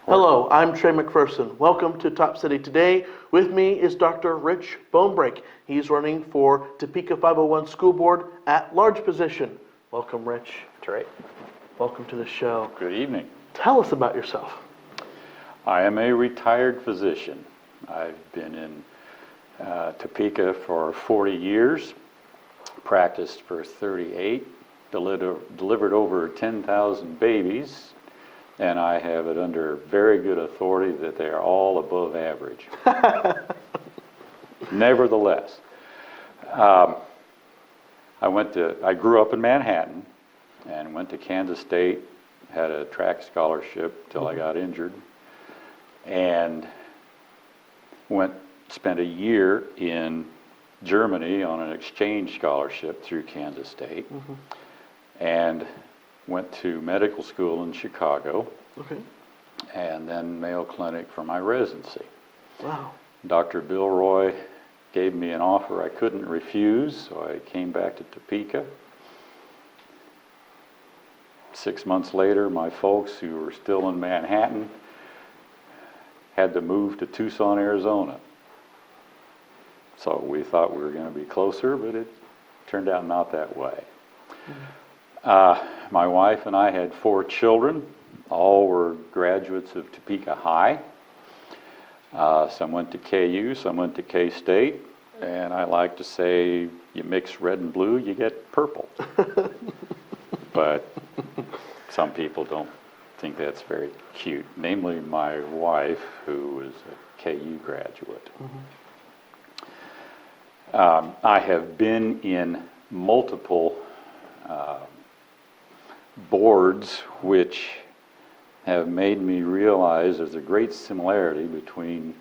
Hello, I'm Trey McPherson. Welcome to Top City Today. With me is Dr. Rich Bonebreak. He's running for Topeka 501 School Board at large position. Welcome, Rich. Trey. Welcome to the show. Good evening. Tell us about yourself. I am a retired physician. I've been in Topeka for 40 years, practiced for 38, delivered over 10,000 babies, and I have it under very good authority that they are all above average. Nevertheless, I grew up in Manhattan and went to Kansas State, had a track scholarship till I got injured, and spent a year in Germany on an exchange scholarship through Kansas State, and went to medical school in Chicago, and then Mayo Clinic for my residency. Wow. Dr. Bill Roy gave me an offer I couldn't refuse, so I came back to Topeka. 6 months later, my folks, who were still in Manhattan, had to move to Tucson, Arizona. So we thought we were going to be closer, but it turned out not that way. My wife and I had 4 children. All were graduates of Topeka High. Some went to KU, some went to K-State, and I like to say you mix red and blue, you get purple. But some people don't think that's very cute, namely my wife, who was a KU graduate. I have been in multiple boards which have made me realize there's a great similarity between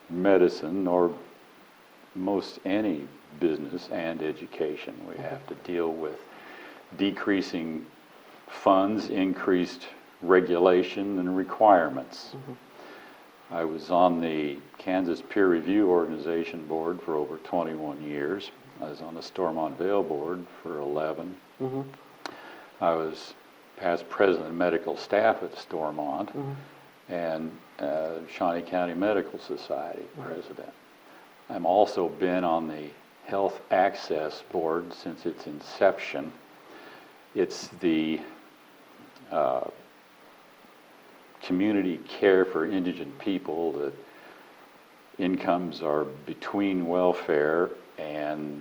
medicine or most any business and education. We have to deal with decreasing funds, increased regulation and requirements. I was on the Kansas Peer Review Organization board for over 21 years. I was on the Stormont Vale board for 11. I was past president of medical staff at Stormont and Shawnee County Medical Society president. I've also been on the Health Access Board since its inception. It's the community care for indigent people that incomes are between welfare and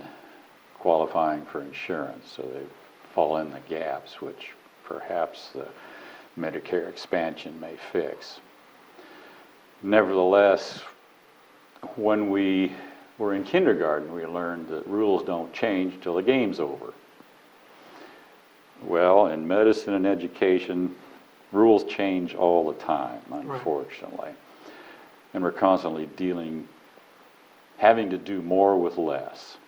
qualifying for insurance, so they fall in the gaps, which perhaps the Medicare expansion may fix. Nevertheless, when we were in kindergarten, we learned that rules don't change till the game's over. Well, in medicine and education, rules change all the time, unfortunately. And we're constantly having to do more with less.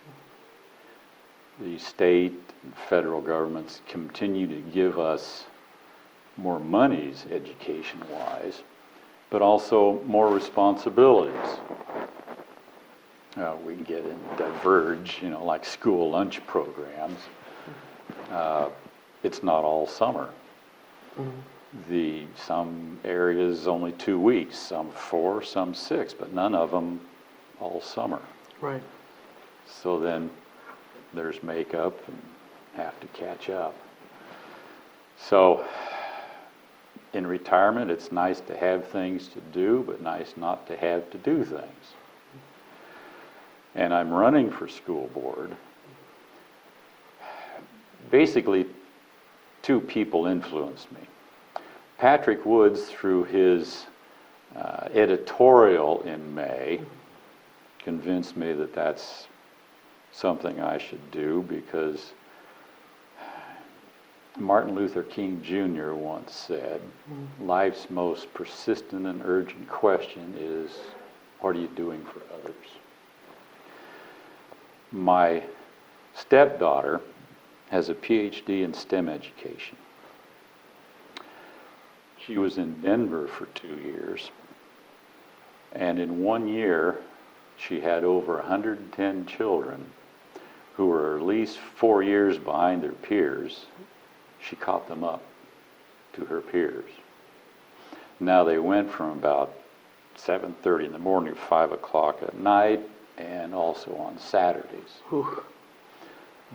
The state and federal governments continue to give us more monies education-wise, but also more responsibilities. We can get in diverge, like school lunch programs. It's not all summer. Some areas only 2 weeks, some 4, some 6, but none of them all summer. Right. So then there's makeup and have to catch up. So in retirement, it's nice to have things to do, but nice not to have to do things. And I'm running for school board. Basically, 2 people influenced me. Patrick Woods, through his editorial in May, convinced me that that's something I should do, because Martin Luther King Jr. once said, life's most persistent and urgent question is, what are you doing for others? My stepdaughter has a PhD in STEM education. She was in Denver for 2 years, and in 1 year, she had over 110 children who were at least 4 years behind their peers. She caught them up to her peers. Now they went from about 7:30 in the morning to 5 o'clock at night, and also on Saturdays. Whew.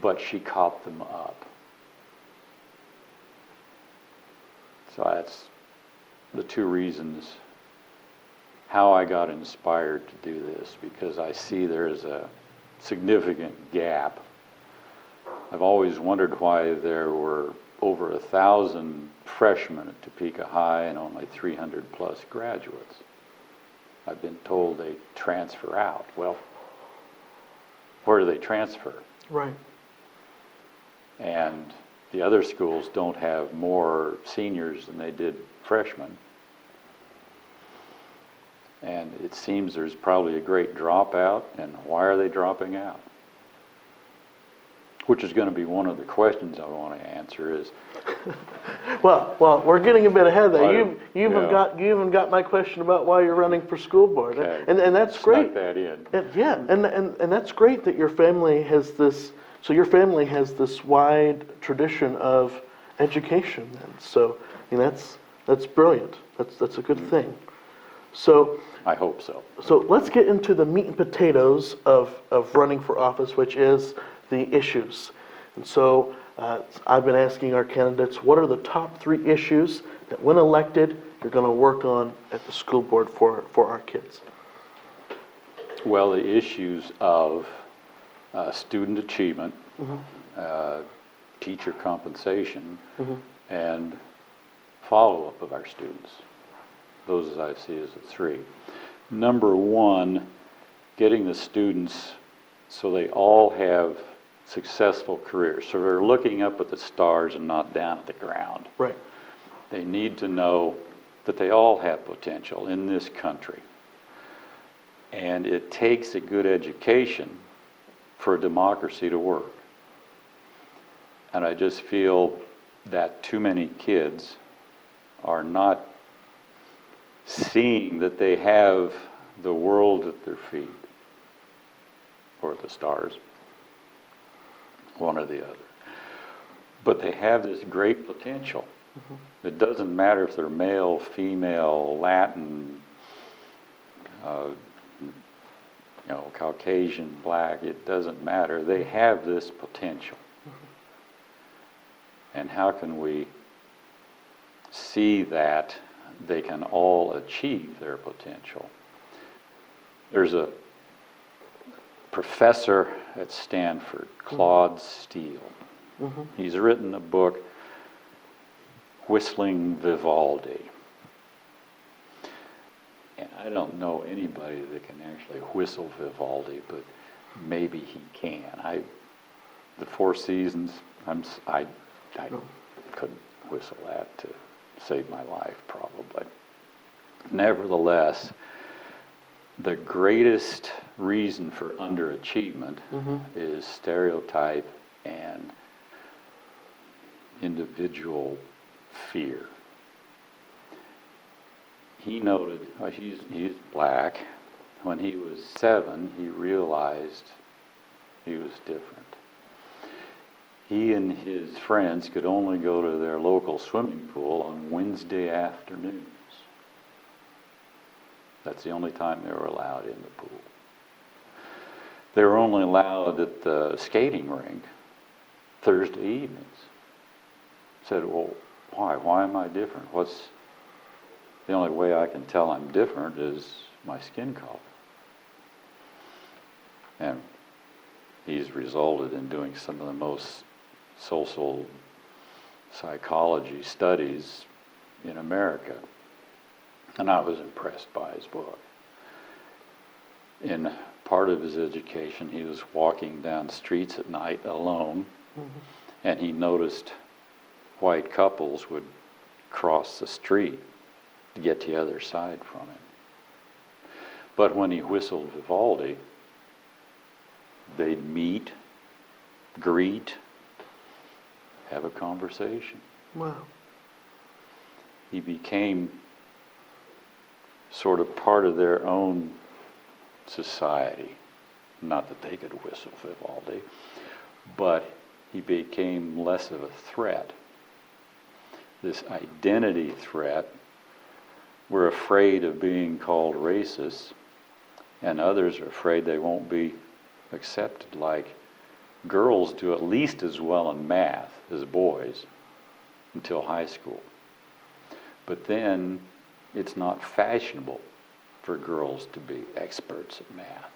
But she caught them up. So that's the two reasons how I got inspired to do this, because I see there's a significant gap. I've always wondered why there were over 1,000 freshmen at Topeka High and only 300 plus graduates. I've been told they transfer out. Well, where do they transfer? Right. And the other schools don't have more seniors than they did freshmen. And it seems there's probably a great dropout, and why are they dropping out? Which is going to be one of the questions I want to answer is, Well, we're getting a bit ahead of that. Why- You even yeah. got my question about why you're running for school board, okay, and that's great. snuck that in. And that's great that your family has this. So your family has this wide tradition of education, then. So that's brilliant. That's a good thing. So I hope so. let's get into the meat and potatoes of running for office, which is the issues. And so I've been asking our candidates, what are the top 3 issues that when elected, you're going to work on at the school board for our kids? Well, the issues of student achievement, teacher compensation, and follow-up of our students. Those, as I see, as the 3. Number 1, getting the students so they all have successful careers. So they're looking up at the stars and not down at the ground. Right. They need to know that they all have potential in this country. And it takes a good education for a democracy to work. And I just feel that too many kids are not seeing that they have the world at their feet, or the stars, one or the other. But they have this great potential. It doesn't matter if they're male, female, Latin, Caucasian, black, it doesn't matter. They have this potential. And how can we see that they can all achieve their potential? There's a professor at Stanford, Claude Steele. He's written a book, Whistling Vivaldi. And I don't know anybody that can actually whistle Vivaldi, but maybe he can. The Four Seasons, I couldn't whistle that to save my life, probably. Nevertheless, the greatest reason for underachievement is stereotype and individual fear. He noted, he's black. When he was 7, he realized he was different. He and his friends could only go to their local swimming pool on Wednesday afternoons. That's the only time they were allowed in the pool. They were only allowed at the skating rink Thursday evenings. Said, well, why? Why am I different? The only way I can tell I'm different is my skin color. And he's resulted in doing some of the most social psychology studies in America. And I was impressed by his book. In part of his education, he was walking down streets at night alone, and he noticed white couples would cross the street to get to the other side from him. But when he whistled Vivaldi, they'd meet, greet, have a conversation. Wow. He became sort of part of their own society. Not that they could whistle Vivaldi, but he became less of a threat. This identity threat were afraid of being called racist, and others are afraid they won't be accepted. Like, girls do at least as well in math as boys until high school. But then it's not fashionable for girls to be experts at math.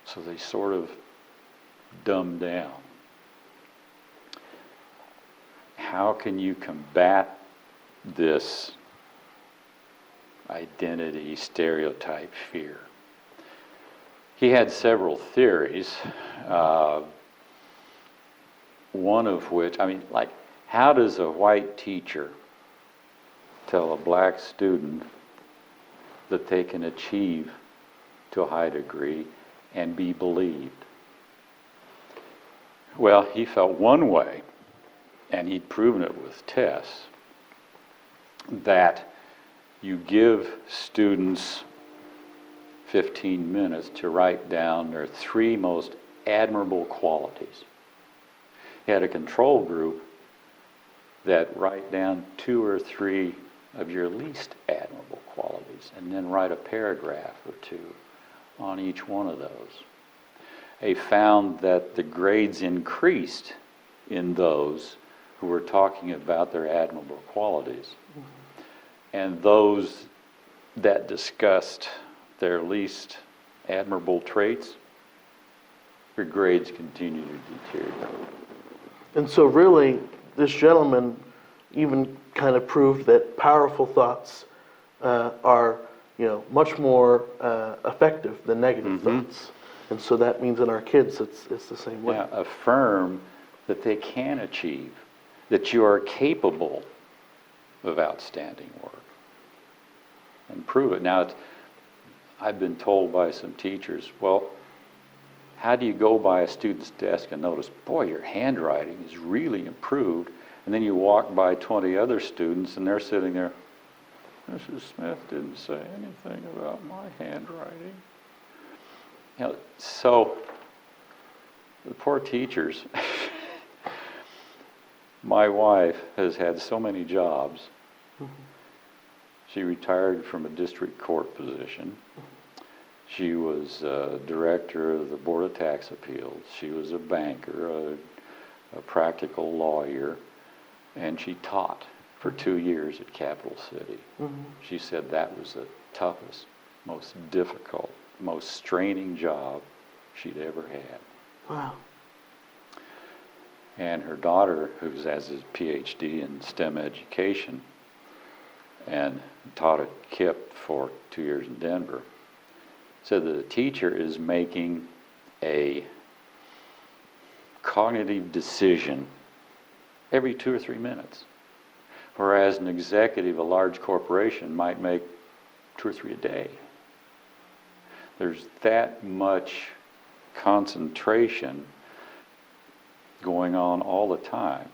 So they sort of dumb down. How can you combat this identity stereotype fear? He had several theories, one of which, like, how does a white teacher tell a black student that they can achieve to a high degree and be believed? Well, he felt one way, and he'd proven it with tests, that you give students 15 minutes to write down their 3 most admirable qualities. He had a control group that write down 2 or 3 of your least admirable qualities, and then write a paragraph or 2 on each one of those. They found that the grades increased in those who were talking about their admirable qualities. And those that discussed their least admirable traits, their grades continued to deteriorate. And so really, this gentleman even kind of proved that powerful thoughts are, much more effective than negative thoughts. And so that means in our kids, it's the same way. Yeah, affirm that they can achieve, that you are capable of outstanding work, and prove it. Now, I've been told by some teachers, well, how do you go by a student's desk and notice, boy, your handwriting is really improved, and then you walk by 20 other students and they're sitting there, Mrs. Smith didn't say anything about my handwriting. So the poor teachers, my wife has had so many jobs. She retired from a district court position. She was director of the Board of Tax Appeals. She was a banker, a practical lawyer, and she taught for 2 years at Capital City. She said that was the toughest, most difficult, most straining job she'd ever had. Wow. And her daughter, who has his PhD in STEM education and taught at KIPP for 2 years in Denver, said that the teacher is making a cognitive decision every 2 or 3 minutes, whereas an executive of a large corporation might make 2 or 3 a day. There's that much concentration going on all the time.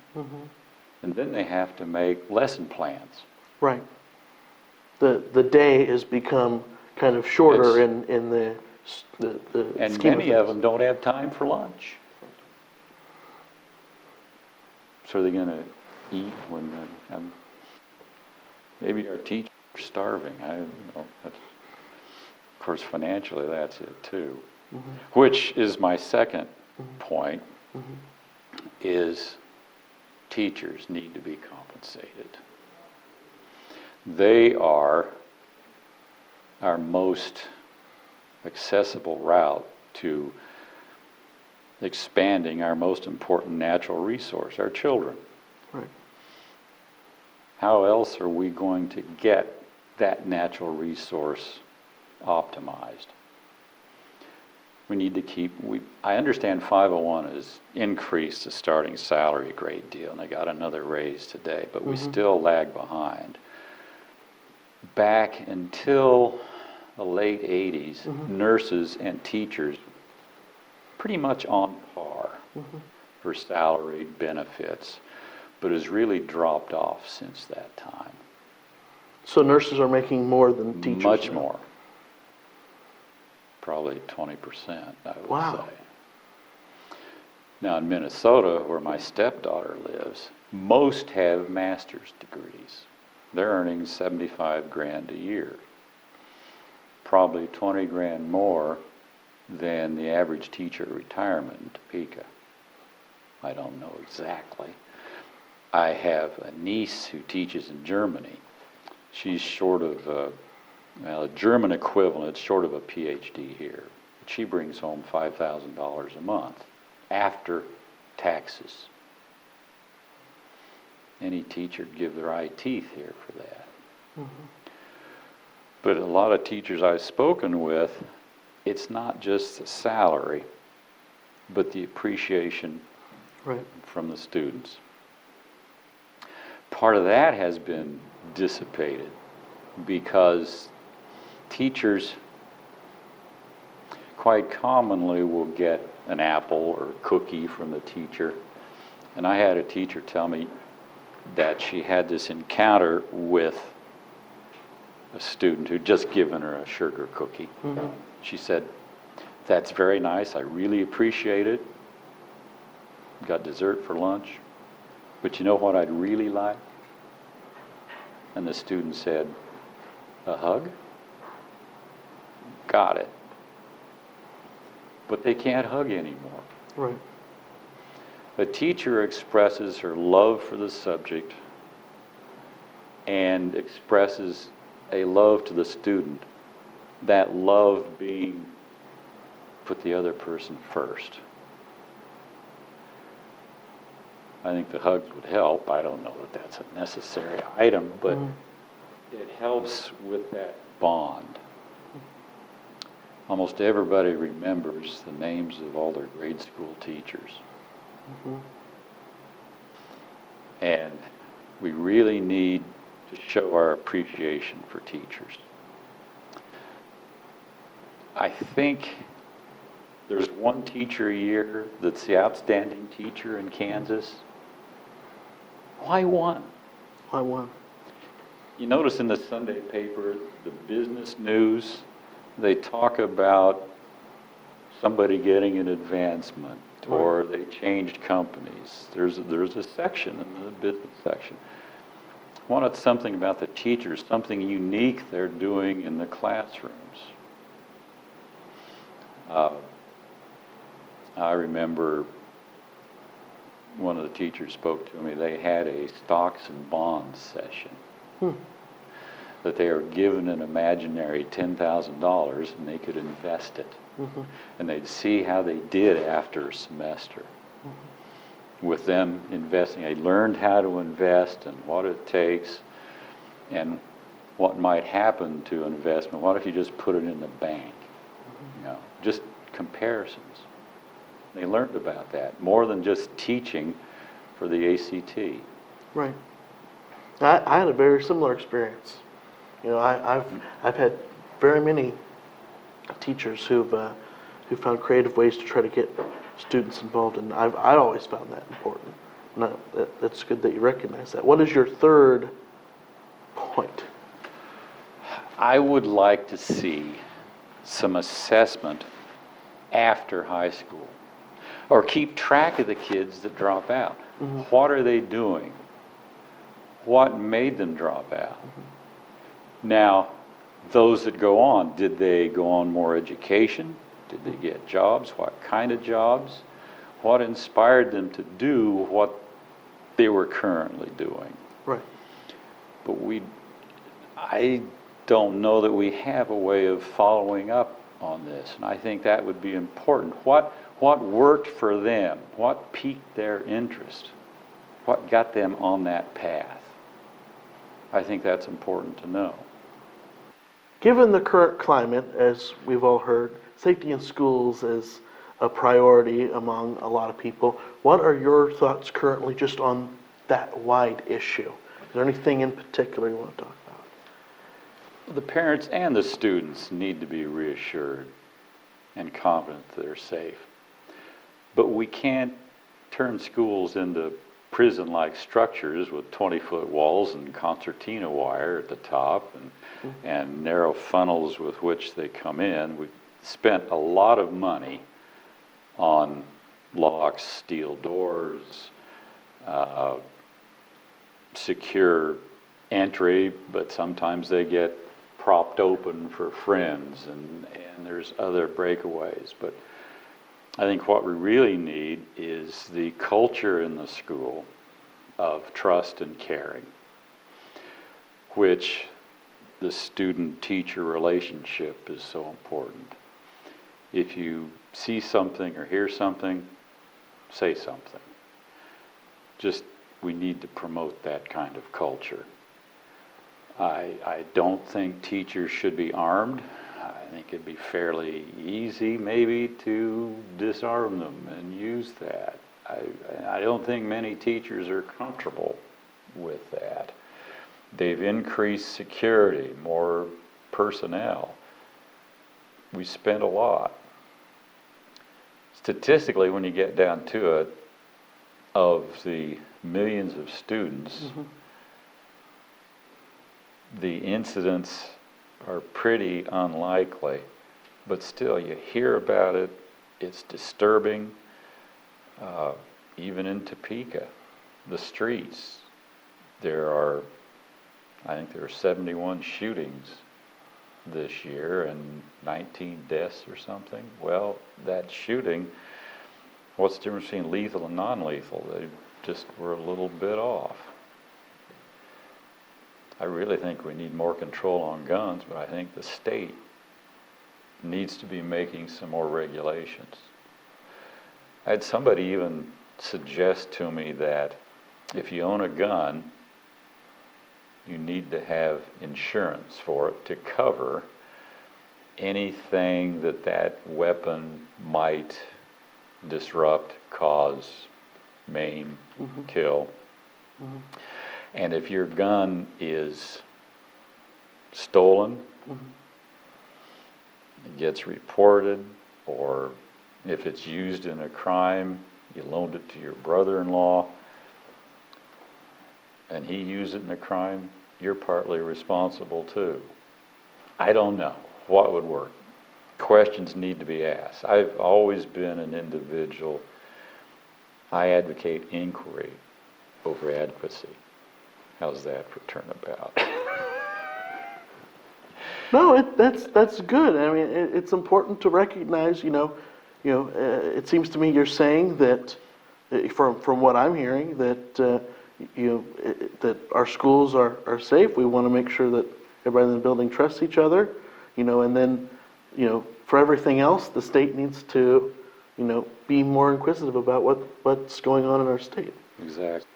And then they have to make lesson plans. Right. The day has become kind of shorter in the And scheme many of of them don't have time for lunch. So they're going to eat when maybe our teachers are starving. I don't know. Of course, financially, that's it too. Which is my second point, is teachers need to be compensated. They are our most accessible route to expanding our most important natural resource, our children. Right. How else are we going to get that natural resource optimized? We need to I understand 501 has increased the starting salary a great deal, and they got another raise today, but we still lag behind. Back until the late 80s, nurses and teachers pretty much on par for salary benefits, but has really dropped off since that time. So nurses are making more than teachers Much now. more. Probably 20%, I would Wow. say. Now in Minnesota, where my stepdaughter lives, most have master's degrees. they're earning 75 grand a year. Probably 20 grand more than the average teacher at retirement in Topeka. I don't know exactly. I have a niece who teaches in Germany. She's short of, a German equivalent, short of a PhD here. She brings home $5,000 a month after taxes. Any teacher would give their eye teeth here for that. But a lot of teachers I've spoken with, it's not just the salary, but the appreciation Right. from the students. Part of that has been dissipated because teachers quite commonly will get an apple or a cookie from the teacher. And I had a teacher tell me that she had this encounter with a student who'd just given her a sugar cookie. She said, "That's very nice, I really appreciate it. Got dessert for lunch, but you know what I'd really like?" And the student said, "A hug?" Got it. But they can't hug anymore. Right. A teacher expresses her love for the subject and expresses a love to the student, that love being put the other person first. I think the hugs would help. I don't know that that's a necessary item, but it helps with that bond. Almost everybody remembers the names of all their grade school teachers. And we really need to show our appreciation for teachers. I think there's one teacher a year that's the outstanding teacher in Kansas. Why one? Why one? You notice in the Sunday paper, the business news, they talk about somebody getting an advancement or they changed companies. There's a section in the business section. I wanted something about the teachers, something unique they're doing in the classrooms. I remember one of the teachers spoke to me. They had a stocks and bonds session. That they are given an imaginary $10,000 and they could invest it. And they'd see how they did after a semester. With them investing, they learned how to invest and what it takes and what might happen to an investment. What if you just put it in the bank? You know, just comparisons. They learned about that more than just teaching for the ACT. Right. I had a very similar experience. You know, I've had very many teachers who've found creative ways to try to get students involved, and I always found that important. No, that's good that you recognize that. What is your third point? I would like to see some assessment after high school, or keep track of the kids that drop out. What are they doing? What made them drop out? Now, those that go on, did they go on more education? Did they get jobs? What kind of jobs? What inspired them to do what they were currently doing? Right. But I don't know that we have a way of following up on this, and I think that would be important. What worked for them? What piqued their interest? What got them on that path? I think that's important to know. Given the current climate, as we've all heard, safety in schools is a priority among a lot of people. What are your thoughts currently just on that wide issue? Is there anything in particular you want to talk about? The parents and the students need to be reassured and confident that they're safe. But we can't turn schools into prison-like structures with 20-foot walls and concertina wire at the top and narrow funnels with which they come in. We've spent a lot of money on locks, steel doors, secure entry, but sometimes they get propped open for friends, and there's other breakaways. But I think what we really need is the culture in the school of trust and caring, which the student-teacher relationship is so important. If you see something or hear something, say something. Just, we need to promote that kind of culture. I don't think teachers should be armed. I think it'd be fairly easy maybe to disarm them and use that. I don't think many teachers are comfortable with that. They've increased security, more personnel. We spend a lot. Statistically, when you get down to it, of the millions of students, the incidents are pretty unlikely, but still you hear about it, it's disturbing. Even in Topeka, the streets, I think there are 71 shootings this year and 19 deaths or something. Well, that shooting, what's the difference between lethal and non-lethal? They just were a little bit off. I really think we need more control on guns, but I think the state needs to be making some more regulations. I had somebody even suggest to me that if you own a gun, you need to have insurance for it to cover anything that weapon might disrupt, cause, maim, kill. And if your gun is stolen, it gets reported, or if it's used in a crime, you loaned it to your brother-in-law, and he used it in a crime, you're partly responsible too. I don't know what would work. Questions need to be asked. I've always been an individual. I advocate inquiry over advocacy. How's that for turnabout? No, that's good. I mean, it's important to recognize, it seems to me you're saying that, from what I'm hearing, that that our schools are safe. We want to make sure that everybody in the building trusts each other, and then, for everything else, the state needs to, be more inquisitive about what's going on in our state. Exactly.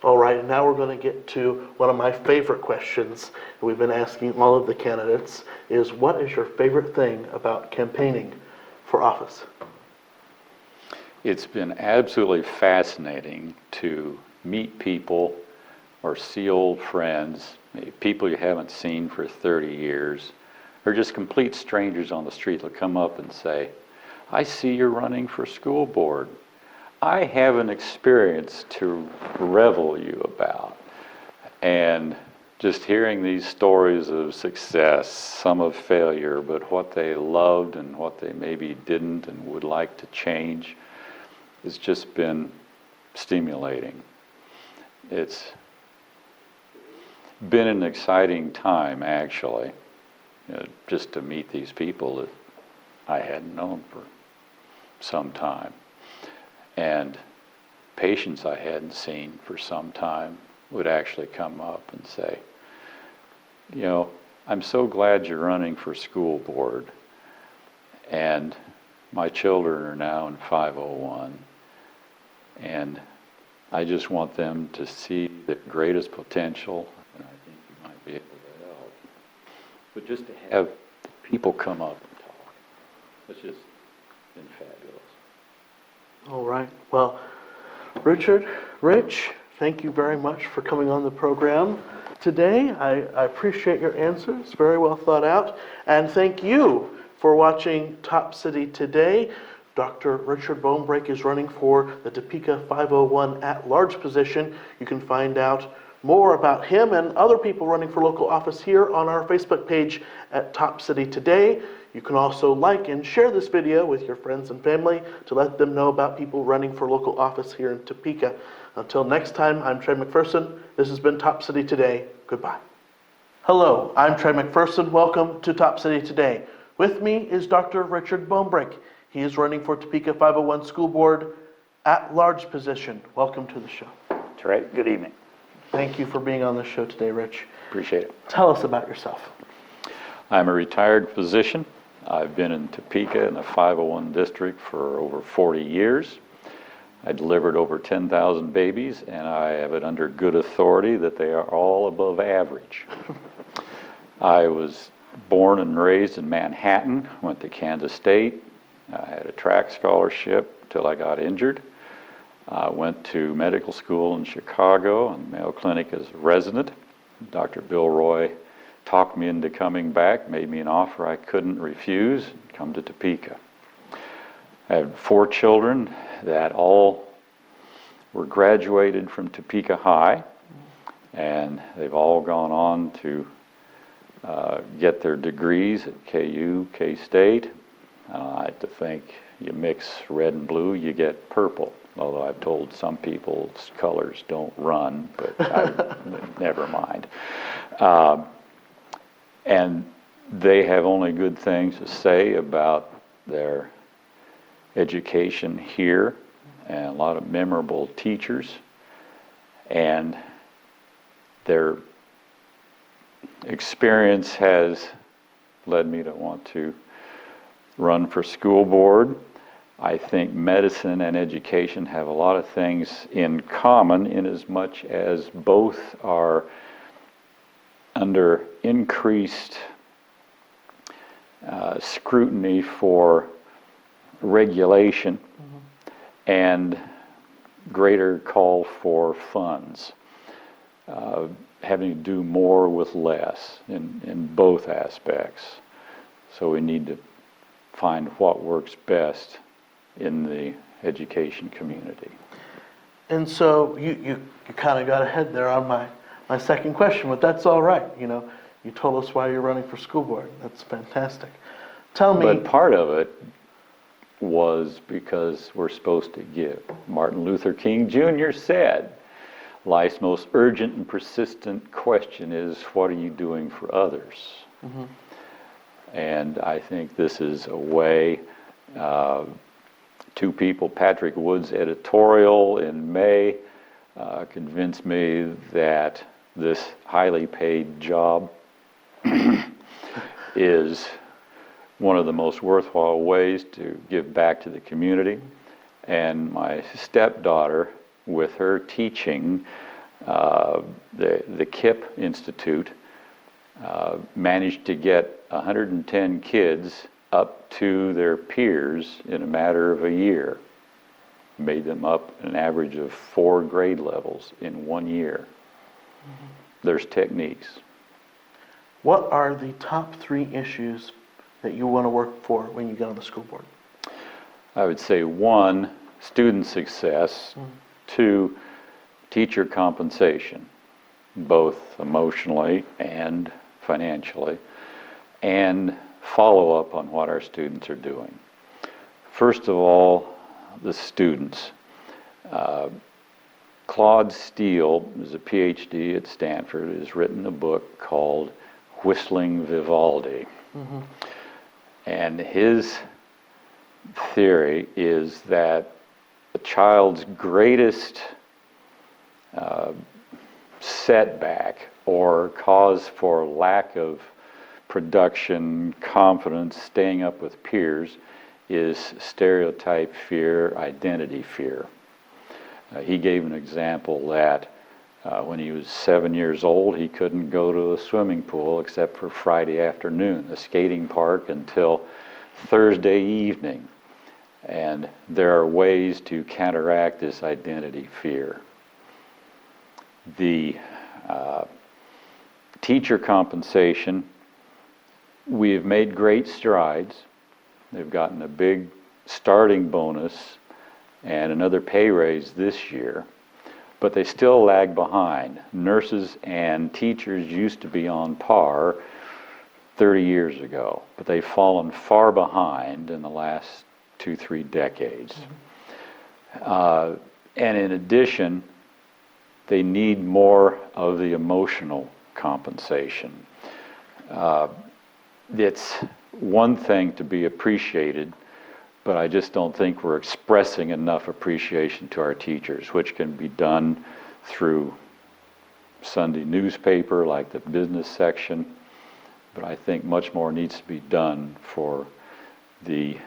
All right, and now we're going to get to one of my favorite questions that we've been asking all of the candidates is, what is your favorite thing about campaigning for office? It's been absolutely fascinating to meet people or see old friends, maybe people you haven't seen for 30 years, or just complete strangers on the street will come up and say, I see you're running for school board. I have an experience to revel you about. And just hearing these stories of success, some of failure, but what they loved and what they maybe didn't and would like to change, has just been stimulating. It's been an exciting time, actually, just to meet these people that I hadn't known for some time. And patients I hadn't seen for some time would actually come up and say, I'm so glad you're running for school board, and my children are now in 501, and I just want them to see the greatest potential, and I think you might be able to help. But just to have people come up and talk, it's just been fabulous. All right. Well, Rich, thank you very much for coming on the program today. I appreciate your answers, very well thought out. And thank you for watching Top City Today. Dr. Richard Bonebreak is running for the Topeka 501 at-large position. You can find out more about him and other people running for local office here on our Facebook page at Top City Today. You can also like and share this video with your friends and family to let them know about people running for local office here in Topeka. Until next time, I'm Trey McPherson. This has been Top City Today. Goodbye. Hello, I'm Trey McPherson. Welcome to Top City Today. With me is Dr. Richard Bonebreak. He is running for Topeka 501 School Board at-large position. Welcome to the show. Trey, good evening. Thank you for being on the show today, Rich. Appreciate it. Tell us about yourself. I'm a retired physician. I've been in Topeka in the 501 district for over 40 years. I delivered over 10,000 babies, and I have it under good authority that they are all above average. I was born and raised in Manhattan, went to Kansas State. I had a track scholarship till I got injured. I went to medical school in Chicago and Mayo Clinic as a resident. Dr. Bill Roy talked me into coming back, made me an offer I couldn't refuse, come to Topeka. I have 4 children that all were graduated from Topeka High, and they've all gone on to get their degrees at KU, K-State. I like to think you mix red and blue, you get purple. Although I've told some people's colors don't run, but never mind. And they have only good things to say about their education here, and a lot of memorable teachers, and their experience has led me to want to run for school board. I think medicine and education have a lot of things in common in as much as both are under increased scrutiny for regulation and greater call for funds, having to do more with less in both aspects. So we need to find what works best in the education community. And so you kind of got ahead there on my second question, but that's all right. You told us why you're running for school board. That's fantastic. Tell me. But part of it was because we're supposed to give. Martin Luther King Jr. said, life's most urgent and persistent question is, what are you doing for others? Mm-hmm. And I think this is a way. 2 people, Patrick Wood's editorial in May convinced me that this highly paid job is one of the most worthwhile ways to give back to the community. And my stepdaughter, with her teaching the KIP Institute, managed to get 110 kids up to their peers in a matter of a year. Made them up an average of 4 grade levels in 1 year. Mm-hmm. There's techniques. What are the top 3 issues that you want to work for when you get on the school board? I would say 1, student success. 2, teacher compensation, both emotionally and financially, and follow up on what our students are doing. First of all, the students. Claude Steele is a PhD at Stanford, has written a book called Whistling Vivaldi. Mm-hmm. And his theory is that a child's greatest setback or cause for lack of production, confidence, staying up with peers is stereotype fear, identity fear. He gave an example that when he was 7 years old, he couldn't go to a swimming pool except for Friday afternoon, the skating park until Thursday evening. And there are ways to counteract this identity fear. The teacher compensation, we have made great strides. They've gotten a big starting bonus and another pay raise this year. but they still lag behind. Nurses and teachers used to be on par 30 years ago, but they've fallen far behind in the last 2-3 decades. And in addition, they need more of the emotional compensation. It's one thing to be appreciated, but I just don't think we're expressing enough appreciation to our teachers, which can be done through Sunday newspaper like the business section, but I think much more needs to be done for the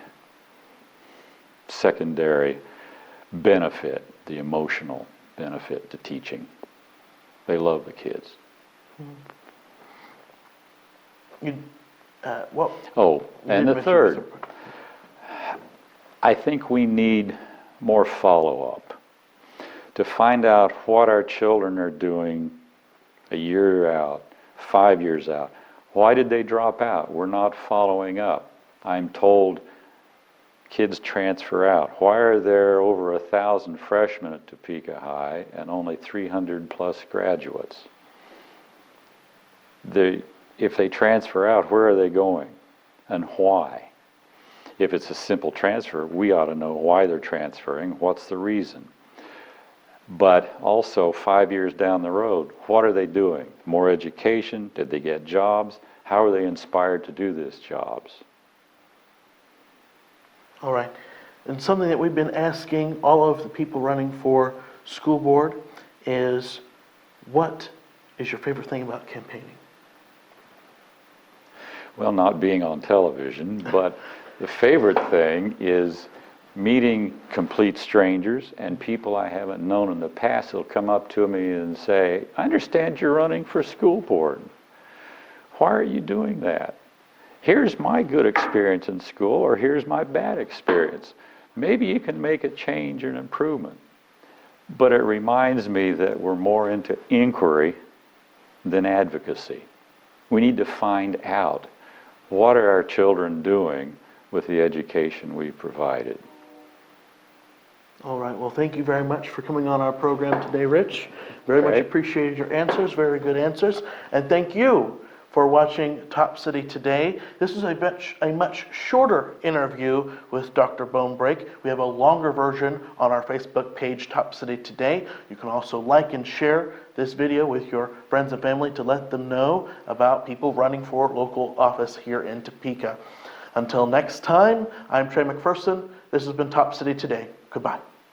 secondary benefit, the emotional benefit to teaching. They love the kids. Well, And the third, I think we need more follow-up to find out what our children are doing a year out, 5 years out. Why did they drop out? We're not following up. I'm told kids transfer out. Why are there over 1,000 freshmen at Topeka High and only 300 plus graduates? If they transfer out, where are they going and why? If it's a simple transfer, we ought to know why they're transferring, what's the reason. But also 5 years down the road, what are they doing? More education? Did they get jobs? How are they inspired to do these jobs? All right. And something that we've been asking all of the people running for school board is, what is your favorite thing about campaigning? Well, not being on television, but the favorite thing is meeting complete strangers and people I haven't known in the past will come up to me and say, I understand you're running for school board. Why are you doing that? Here's my good experience in school, or here's my bad experience. Maybe you can make a change or an improvement. But it reminds me that we're more into inquiry than advocacy. We need to find out, what are our children doing with the education we provided? All right. Well, thank you very much for coming on our program today, Rich. Very much appreciated your answers. Very good answers. And thank you for watching Top City Today. This is a much shorter interview with Dr. Bonebreak. We have a longer version on our Facebook page, Top City Today. You can also like and share this video with your friends and family to let them know about people running for local office here in Topeka. Until next time, I'm Trey McPherson. This has been Top City Today. Goodbye.